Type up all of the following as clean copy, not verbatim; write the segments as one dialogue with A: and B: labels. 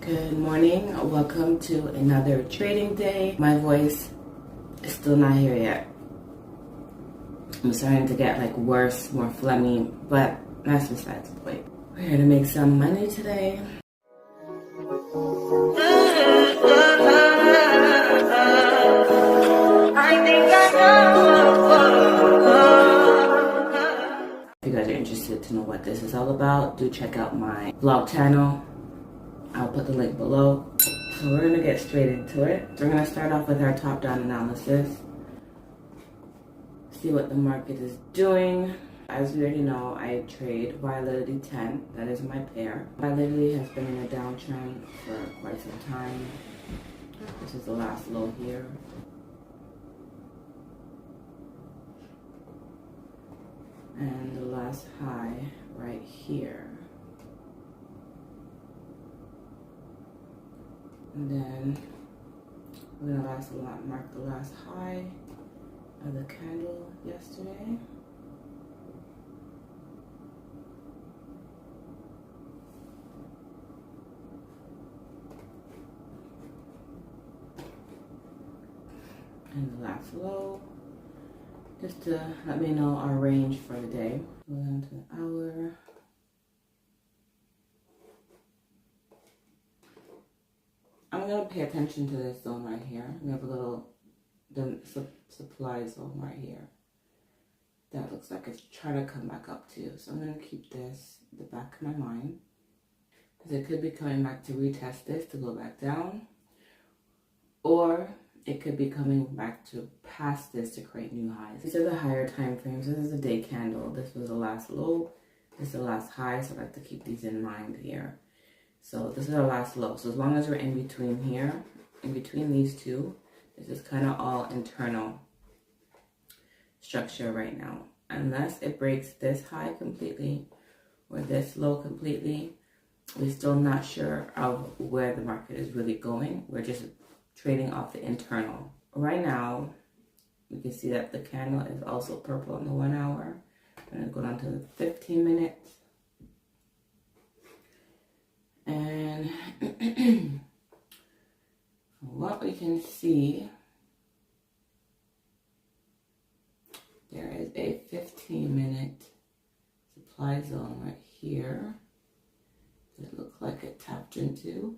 A: Good morning. Welcome to another trading day. My voice is still not here yet. I'm starting to get like worse, more phlegmy, but that's besides the point. We're here to make some money today. If you guys are interested to know what this is all about, do check out my vlog channel. I'll put the link below. So we're gonna get straight into it. So we're gonna start off with our top-down analysis. See what the market is doing. As we already know, I trade Volatility 10. That is my pair. Volatility has been in a downtrend for quite some time. This is the last low here. And the last high right here. And then we're gonna mark the last high of the candle yesterday. And the last low, just to let me know our range for the day. Going on to the hour. I'm going to pay attention to this zone right here. We have a little supply zone right here. That looks like it's trying to come back up too. So I'm going to keep this in the back of my mind. Because it could be coming back to retest this to go back down. Or it could be coming back to past this to create new highs. These are the higher time frames. This is a day candle. This was the last low. This is the last high. So I like to keep these in mind here. So this is our last low. So as long as we're in between here, in between these two, this is kind of all internal structure right now. Unless it breaks this high completely or this low completely, we're still not sure of where the market is really going. We're just trading off the internal. Right now, we can see that the candle is also purple on the 1 hour. I'm going to go down to the 15 minutes. And what we can see, there is a 15-minute supply zone right here that it looks like it tapped into.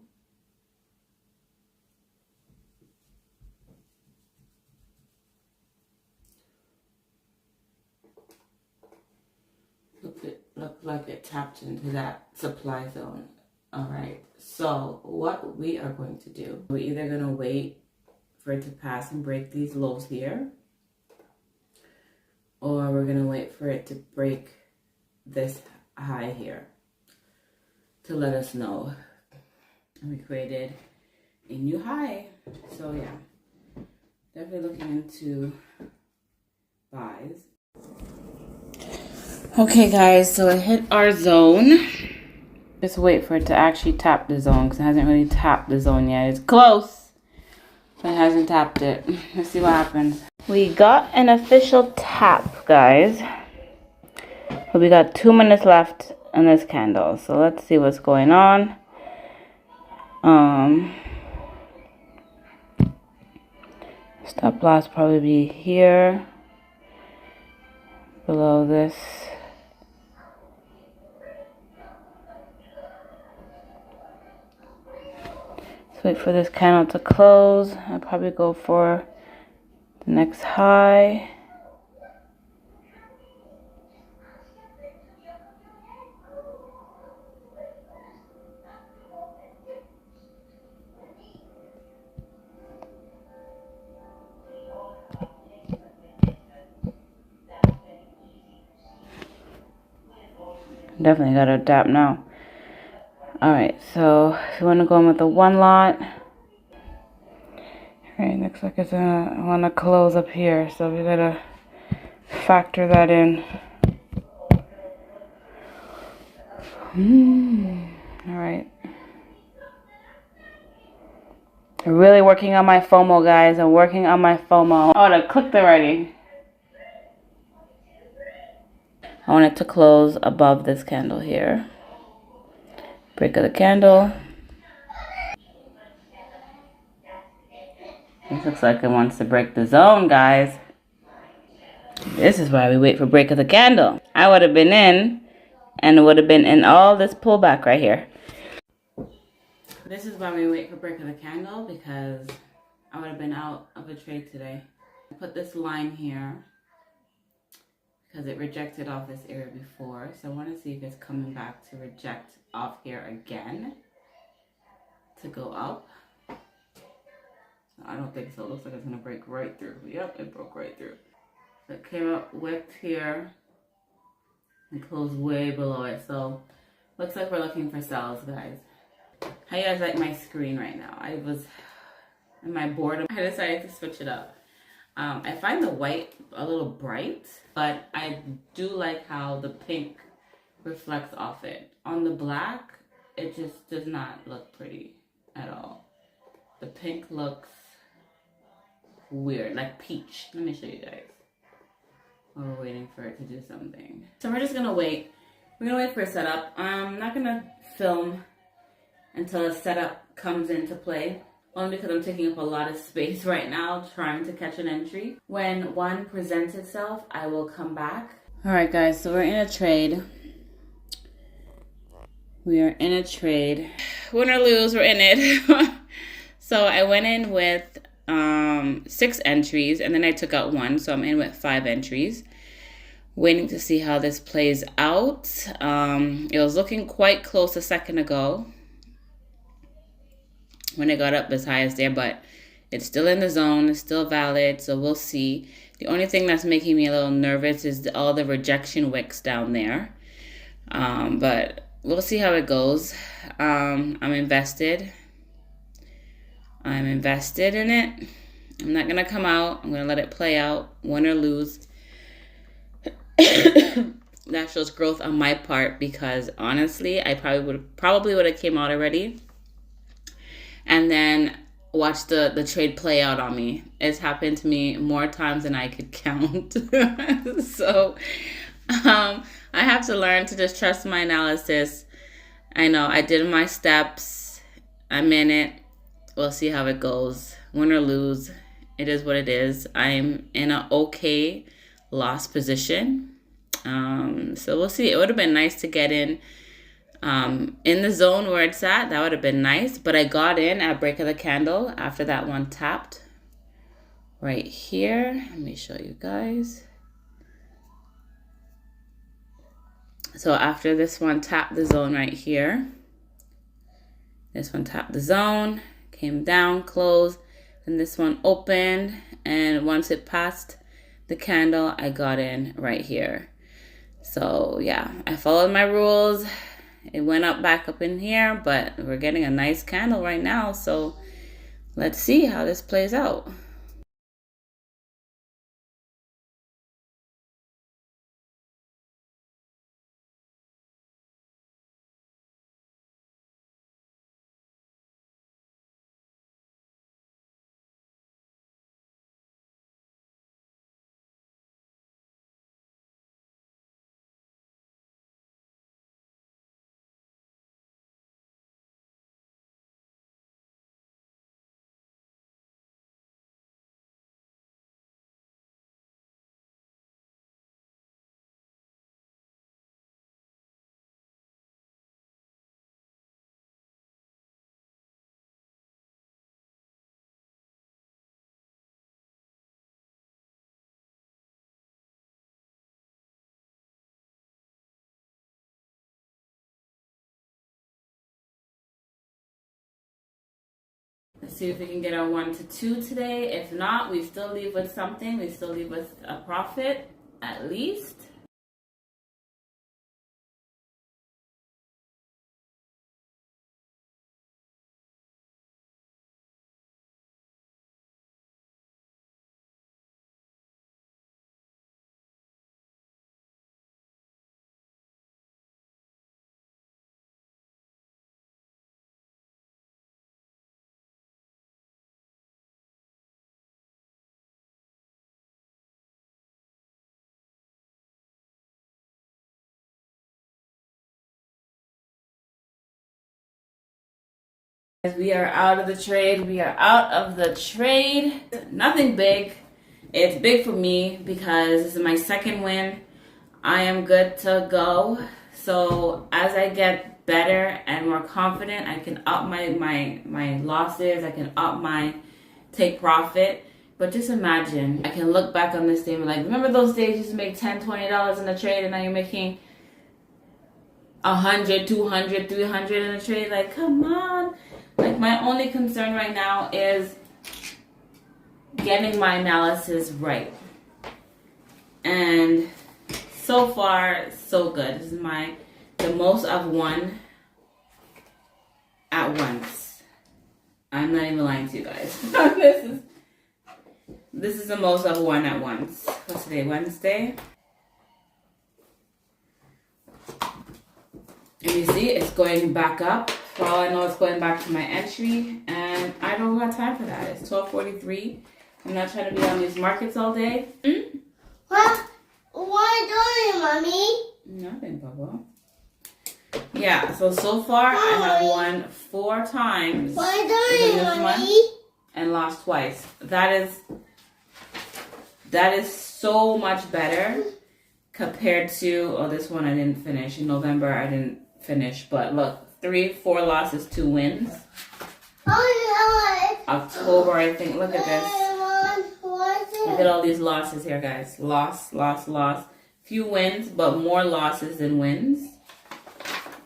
A: Looked like it tapped into that supply zone. All right, so what we are going to do, we're either going to wait for it to pass and break these lows here, or we're going to wait for it to break this high here to let us know. And we created a new high. So yeah, definitely looking into buys. Okay guys, so it hit our zone. Just wait for it to actually tap the zone because it hasn't really tapped the zone yet. It's close, but it hasn't tapped it. Let's see what happens. We got an official tap, guys. But we got 2 minutes left on this candle. So let's see what's going on. Stop loss probably be here. Below this. Wait for this candle to close. I'll probably go for the next high. Definitely gotta adapt now. Alright, so if you want to go in with the one lot. Alright, looks like it's gonna want to close up here, so we gotta factor that in. Alright. I'm really working on my FOMO, guys. I'm working on my FOMO. Oh, I clicked already. I want it to close above this candle here. Break of the candle. This looks like it wants to break the zone, guys. This is why we wait for break of the candle. I would have been in, and it would have been in all this pullback right here. This is why we wait for break of the candle, because I would have been out of a trade today. I put this line here because it rejected off this area before. So I want to see if it's coming back to reject off here again to go up. I don't think so. It looks like it's going to break right through. Yep, it broke right through. So it came up, whipped here, and closed way below it. So looks like we're looking for sells, guys. How you guys like my screen right now? I was in my boredom. I decided to switch it up. I find the white a little bright, but I do like how the pink reflects off it. On the black, it just does not look pretty at all. The pink looks weird, like peach. Let me show you guys while we're waiting for it to do something. So we're just gonna wait. We're gonna wait for a setup. I'm not gonna film until a setup comes into play, only because I'm taking up a lot of space right now trying to catch an entry. When one presents itself, I will come back. All right, guys, so we're in a trade. We are in a trade. Win or lose, we're in it. So I went in with 6 entries, and then I took out 1, so I'm in with 5 entries. Waiting to see how this plays out. It was looking quite close a second ago when it got up as high as there, but it's still in the zone. It's still valid, so we'll see. The only thing that's making me a little nervous is all the rejection wicks down there. But we'll see how it goes. I'm invested. I'm invested in it. I'm not going to come out. I'm going to let it play out, win or lose. That shows growth on my part, because honestly, I probably would have came out already and then watch the trade play out on me. It's happened to me more times than I could count. So I have to learn to just trust my analysis. I know I did my steps. I'm in it. We'll see how it goes. Win or lose, it is what it is. I'm in an okay loss position. So we'll see. It would have been nice to get in the zone where it's at. That would have been nice. But I got in at break of the candle after that one tapped right here. Let me show you guys. So after this one tapped the zone right here, this one tapped the zone, came down, closed, and this one opened. And once it passed the candle, I got in right here. So yeah, I followed my rules. It went up back up in here, but we're getting a nice candle right now. So let's see how this plays out. Let's see if we can get our 1 to 2 today. If not, we still leave with something. We still leave with a profit, at least. We are out of the trade. We are out of the trade. Nothing big. It's big for me because this is my second win. I am good to go. So as I get better and more confident, I can up my losses. I can up my take profit. But just imagine, I can look back on this day and be like, remember those days you used to make $10, $20 in a trade and now you're making 100, 200, 300 in a trade? Like, come on. Like, my only concern right now is getting my analysis right. And so far, so good. This is the most I've won at once. I'm not even lying to you guys. This is the most I've won at once. What's today? Wednesday? And you see, it's going back up. For all I know, it's going back to my entry, and I don't got time for that. It's 12:43. I'm not trying to be on these markets all day.
B: What are you doing, Mommy?
A: Nothing, Papa. Yeah, so far I have won 4 times
B: What are you doing, Mommy?
A: And lost twice. That is so much better compared to, oh, this one I didn't finish. In November I didn't finish, but look, 3, 4 losses, 2 wins. October, I think, look at this. Look at all these losses here, guys. Loss. Few wins, but more losses than wins.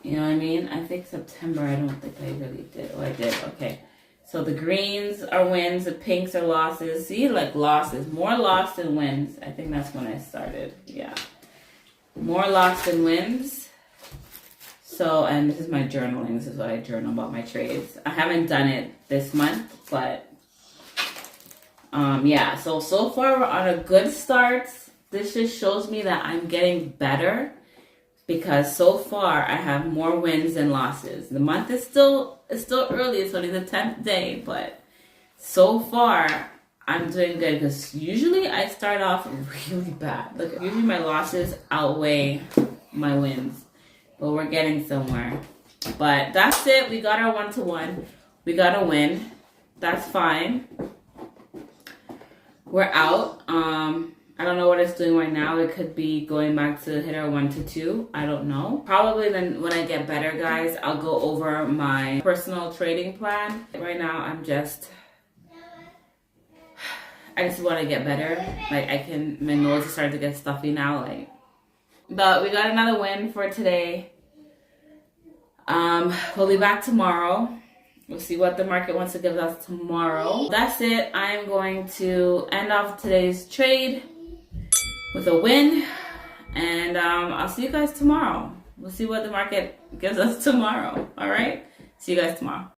A: You know what I mean? I think September, I don't think I really did. Oh, I did. Okay. So the greens are wins, the pinks are losses. See, like losses. More loss than wins. I think that's when I started. Yeah. More loss than wins. So, and this is my journaling. This is what I journal about my trades. I haven't done it this month, but yeah. So far we're on a good start. This just shows me that I'm getting better because so far I have more wins than losses. The month is still early. It's only the 10th day, but so far I'm doing good because usually I start off really bad. Look, usually my losses outweigh my wins, but we're getting somewhere. But that's it. We got our 1-to-1. We got a win. That's fine. We're out. I don't know what it's doing right now. It could be going back to hit our 1-to-2. I don't know. Probably then when I get better, guys, I'll go over my personal trading plan. Right now, I just want to get better. Like, my nose is starting to get stuffy now. Like, but we got another win for today. We'll be back tomorrow. We'll see what the market wants to give us tomorrow. That's it. I'm going to end off today's trade with a win. And I'll see you guys tomorrow. We'll see what the market gives us tomorrow. All right? See you guys tomorrow.